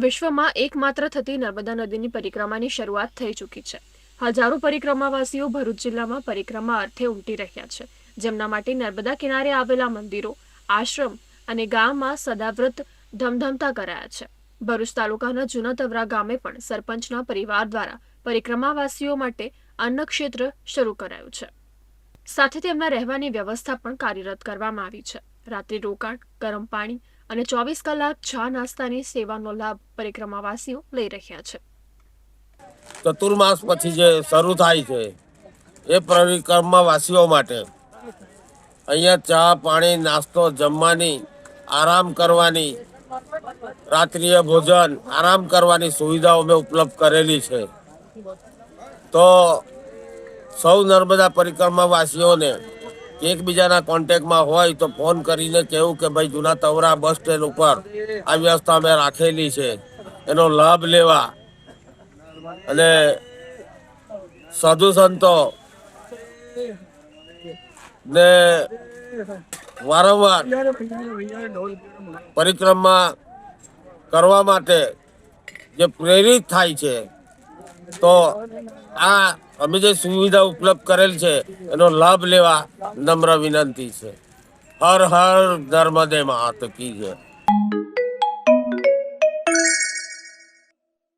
વિશ્વમાં એકમાત્ર થતી નર્મદા નદીની પરિક્રમાની શરૂઆત થઈ ચૂકી છે. હજારો પરિક્રમાવાસીઓ ભરૂચ જિલ્લામાં પરિક્રમા અર્થે ઉમટી રહ્યા છે, જેમના માટે નર્મદા કિનારે આવેલા મંદિરો, આશ્રમ અને ગામમાં સદાવ્રત ધમધમતા કરાયા છે. ભરૂચ તાલુકાના જૂના તવરા ગામે પણ સરપંચના પરિવાર દ્વારા પરિક્રમાવાસીઓ માટે અન્ન ક્ષેત્ર શરૂ કરાયું છે. સાથે તેમના રહેવાની વ્યવસ્થા પણ કાર્યરત કરવામાં આવી છે. રાત્રિ રોકાણ, ગરમ પાણી અને 24 કલાક ચા નાસ્તાની સેવાનો લાભ પરિક્રમાવાસીઓ લઈ રહ્યા છે. ચતુર્માસ પછી જે શરૂ થાય છે એ પરિક્રમાવાસીઓ માટે અહીંયા ચા પાણી નાસ્તો જમવાની, આરામ કરવાની, રાત્રિય ભોજન આરામ કરવાની સુવિધાઓ મેં ઉપલબ્ધ કરેલી છે. તો સૌ નર્મદા પરિક્રમાવાસીઓને એકબીજાના કોન્ટેક્ટમાં હોય તો ફોન કરીને કહેવું કે ભાઈ જૂના તવરા બસ સ્ટેન્ડ ઉપર આ વ્યવસ્થા અમે રાખેલી છે, એનો લાભ લેવા. અને સાધુ સંતો ને વારંવાર પરિક્રમા કરવા માટે જે પ્રેરિત થાય છે, તો આ અમે જે સુવિધા ઉપલબ્ધ કરેલ છે એનો લાભ લેવા નમ્ર વિનંતી છે. હર હર નર્મદે માત કી જય.